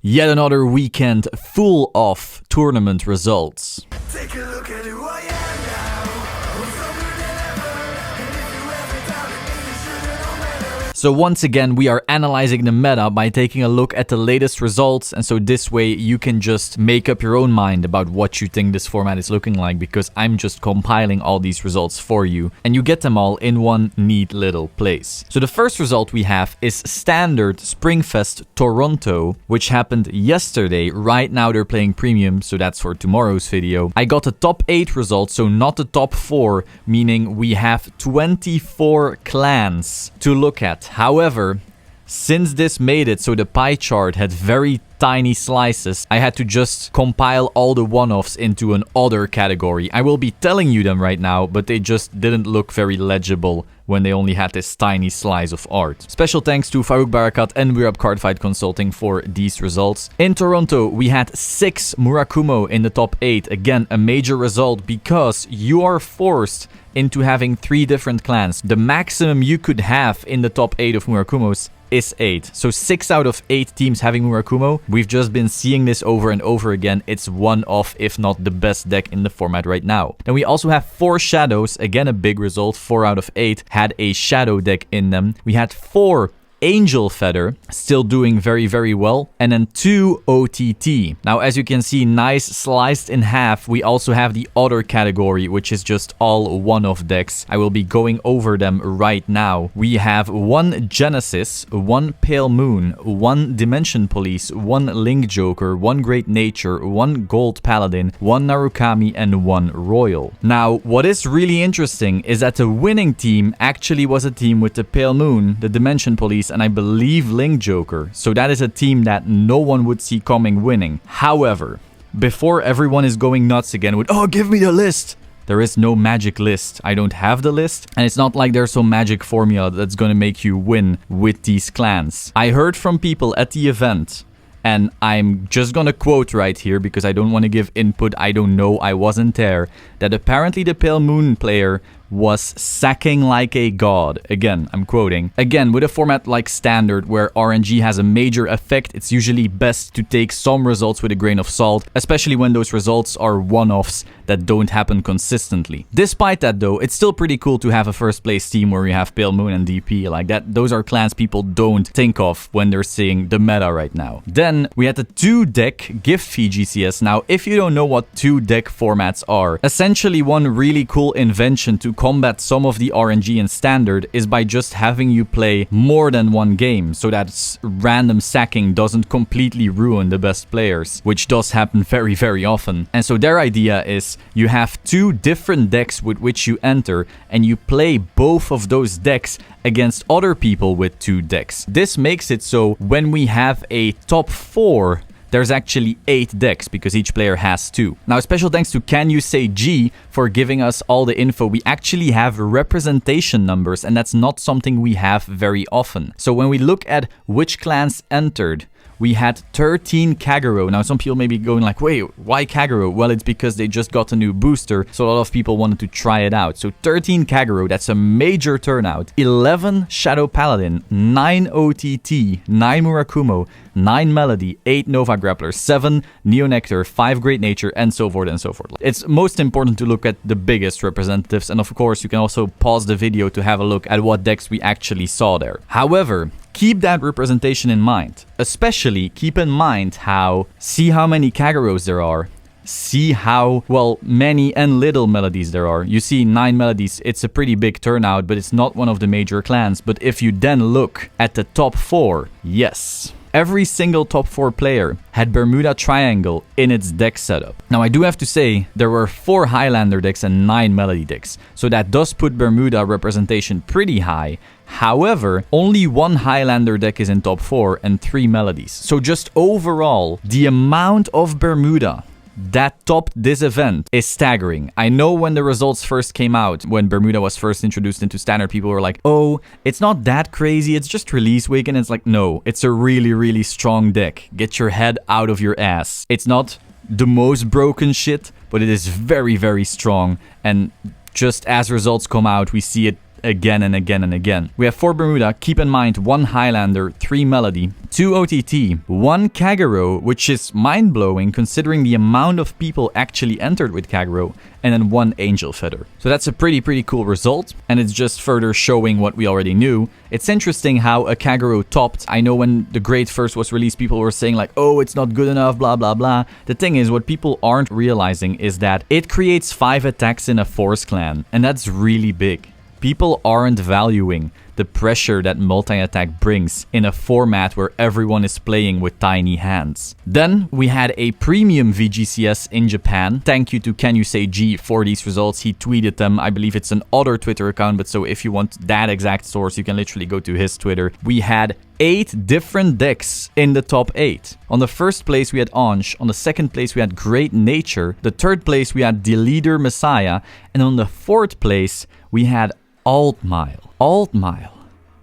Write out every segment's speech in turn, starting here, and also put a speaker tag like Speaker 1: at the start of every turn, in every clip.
Speaker 1: Yet another weekend full of tournament results.
Speaker 2: Take a look at who I am now. I'm stronger than ever. And if you ever doubted me, you should've known better.
Speaker 1: So once again, we are analyzing the meta by taking a look at the latest results, and so this way you can just make up your own mind about what you think this format is looking like, because I'm just compiling all these results for you, and you get them all in one neat little place. So the first result we have is Standard Springfest Toronto, which happened yesterday. Right now they're playing Premium, so that's for tomorrow's video. I got the top 8 results, so not the top 4, meaning we have 24 clans to look at. However, since this made it so the pie chart had very tiny slices, I had to just compile all the one-offs into an other category. I will be telling you them right now, but they just didn't look very legible when they only had this tiny slice of art. Special thanks to Farouk Barakat and We're Up Cardfight Consulting for these results. In Toronto, we had 6 Murakumo in the top 8. Again, a major result because you are forced into having 3 different clans. The maximum you could have in the top 8 of Murakumos is 8. So 6 out of 8 teams having Murakumo. We've just been seeing this over and over again. It's one of, if not the best deck in the format right now. Then we also have 4 Shadows. Again, a big result. 4 out of 8 had a Shadow deck in them. We had 4 Angel Feather, still doing very, very well. And then 2 OTT. Now, as you can see, nice sliced in half. We also have the other category, which is just all one-off decks. I will be going over them right now. We have 1 Genesis, 1 Pale Moon, 1 Dimension Police, 1 Link Joker, 1 Great Nature, 1 Gold Paladin, 1 Narukami, and 1 Royal. Now, what is really interesting is that the winning team actually was a team with the Pale Moon, the Dimension Police, and I believe Link Joker. So that is a team that no one would see coming winning. However, before everyone is going nuts again with, oh, give me the list. There is no magic list. I don't have the list. And it's not like there's some magic formula that's going to make you win with these clans. I heard from people at the event, and I'm just gonna quote right here because I don't want to give input. I don't know. I wasn't there. That apparently the Pale Moon player was sacking like a god. Again, I'm quoting. Again, with a format like Standard where RNG has a major effect, it's usually best to take some results with a grain of salt, especially when those results are one-offs that don't happen consistently. Despite that though, it's still pretty cool to have a first place team where you have Pale Moon and DP like that. Those are clans people don't think of when they're seeing the meta right now. Then we had the 2-deck gift fee GCS. Now, if you don't know what 2-deck formats are, essentially one really cool invention to combat some of the RNG in Standard is by just having you play more than one game so that random sacking doesn't completely ruin the best players, which does happen very, very often. And so their idea is you have 2 different decks with which you enter and you play both of those decks against other people with 2 decks. This makes it so when we have a top 4, there's actually 8 decks because each player has 2. Now, special thanks to Can You Say G for giving us all the info. We actually have representation numbers, and that's not something we have very often. So when we look at which clans entered, we had 13 Kagero. Now, some people may be going like, wait, why Kagero? Well, it's because they just got a new booster, so a lot of people wanted to try it out. So 13 Kagero, that's a major turnout. 11 Shadow Paladin, 9 OTT, 9 Murakumo, 9 Melody, 8 Nova Grappler, 7 Neo Nectar, 5 Great Nature, and so forth and so forth. It's most important to look at the biggest representatives, and of course, you can also pause the video to have a look at what decks we actually saw there. However, keep that representation in mind. Especially keep in mind see how many Kageros there are. See how, well, many and little melodies there are. You see 9 melodies, it's a pretty big turnout, but it's not one of the major clans. But if you then look at the top 4, yes, every single top 4 player had Bermuda Triangle in its deck setup. Now, I do have to say, there were 4 Highlander decks and 9 Melody decks, so that does put Bermuda representation pretty high. However, only 1 Highlander deck is in top 4 and 3 Melodies. So just overall, the amount of Bermuda that topped this event is staggering. I know when the results first came out, when Bermuda was first introduced into Standard, people were like, oh, it's not that crazy, it's just release week. And it's like, no, it's a really, really strong deck. Get your head out of your ass. It's not the most broken shit, but it is very, very strong. And just as results come out, we see it again and again and again. We have 4 Bermuda, keep in mind 1 Highlander, 3 Melody, 2 OTT, 1 Kagero, which is mind-blowing considering the amount of people actually entered with Kagero, and then 1 Angel Feather. So that's a pretty cool result, and it's just further showing what we already knew. It's interesting how a Kagero topped. I know when the grade first was released, people were saying like, oh, it's not good enough, blah, blah, blah. The thing is, what people aren't realizing is that it creates 5 attacks in a Force Clan, and that's really big. People aren't valuing the pressure that multi-attack brings in a format where everyone is playing with tiny hands. Then we had a premium VGCS in Japan. Thank you to Can You Say G for these results. He tweeted them. I believe it's an other Twitter account, but so if you want that exact source, you can literally go to his Twitter. We had 8 different decks in the top 8. On the first place we had Ange, on the second place we had Great Nature, the third place we had The Leader Messiah, and on the fourth place we had Altmile. Altmile.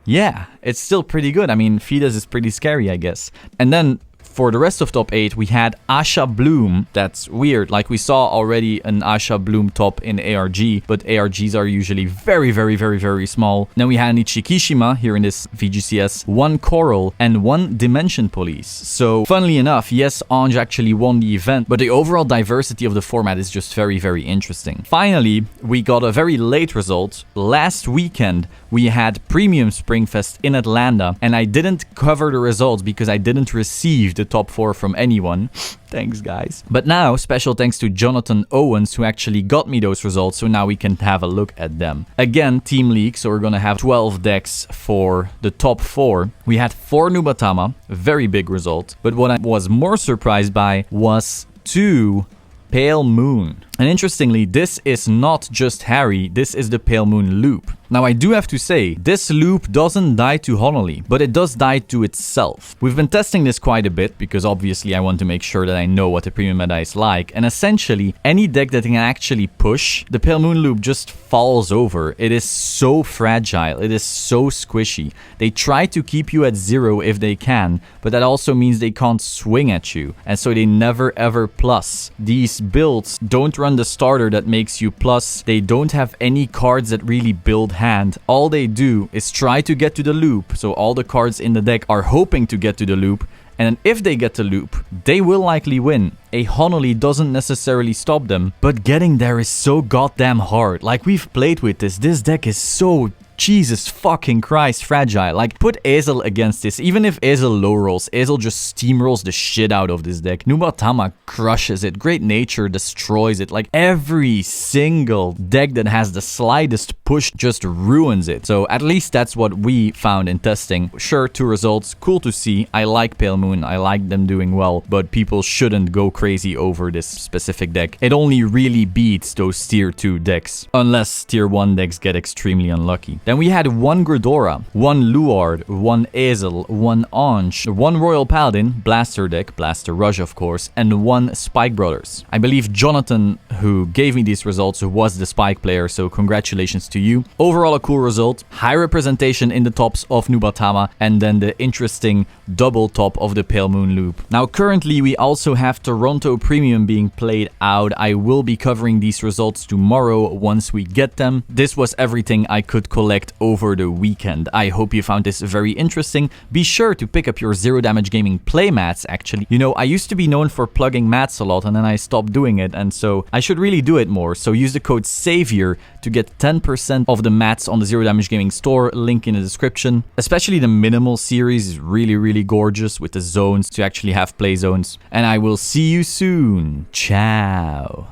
Speaker 1: Yeah, it's still pretty good. I mean, Fides is pretty scary, I guess. And then for the rest of top 8, we had Asha Bloom. That's weird. Like, we saw already an Asha Bloom top in ARG, but ARGs are usually very small. Then we had an Ichikishima here in this VGCS, 1 Coral, and 1 Dimension Police. So, funnily enough, yes, Ange actually won the event, but the overall diversity of the format is just very interesting. Finally, we got a very late result. Last weekend, we had Premium Springfest in Atlanta, and I didn't cover the results because I didn't receive the top 4 from anyone. Thanks, guys. But now, special thanks to Jonathan Owens, who actually got me those results, so now we can have a look at them. Again, Team League, so we're gonna have 12 decks for the top 4. We had 4 Nubatama, very big result, but what I was more surprised by was 2 Pale Moon. And interestingly, this is not just Harry, this is the Pale Moon loop. Now, I do have to say, this loop doesn't die to Honolly, but it does die to itself. We've been testing this quite a bit, because obviously I want to make sure that I know what the premium meta is like, and essentially, any deck that can actually push, the Pale Moon loop just falls over. It is so fragile, it is so squishy. They try to keep you at 0 if they can, but that also means they can't swing at you, and so they never ever plus. These builds don't run the starter that makes you plus, they don't have any cards that really build hand. All they do is try to get to the loop, so all the cards in the deck are hoping to get to the loop, and if they get the loop, they will likely win. A Honolly doesn't necessarily stop them, but getting there is so goddamn hard. Like, we've played with this deck is so Jesus fucking Christ fragile. Like, put Ezel against this. Even if Ezel low rolls, Ezel just steamrolls the shit out of this deck. Nubatama crushes it. Great Nature destroys it. Like, every single deck that has the slightest push just ruins it. So at least that's what we found in testing. Sure, 2 results. Cool to see. I like Pale Moon. I like them doing well, but people shouldn't go crazy over this specific deck. It only really beats those tier 2 decks, unless tier 1 decks get extremely unlucky. Then we had 1 Gridora, 1 Luard, 1 Ezel, 1 Ange, 1 Royal Paladin, Blaster deck, Blaster Rush of course, and 1 Spike Brothers. I believe Jonathan, who gave me these results, was the Spike player, so congratulations to you. Overall a cool result, high representation in the tops of Nubatama, and then the interesting double top of the Pale Moon loop. Now currently we also have Toronto Premium being played out. I will be covering these results tomorrow once we get them. This was everything I could collect over the weekend. I hope you found this very interesting. Be sure to pick up your Zero Damage Gaming play mats, actually. You know, I used to be known for plugging mats a lot, and then I stopped doing it, and so I should really do it more. So use the code SAVIOR to get 10% of the mats on the Zero Damage Gaming store, link in the description. Especially the minimal series is really gorgeous with the zones to actually have play zones. And I will see you soon. Ciao.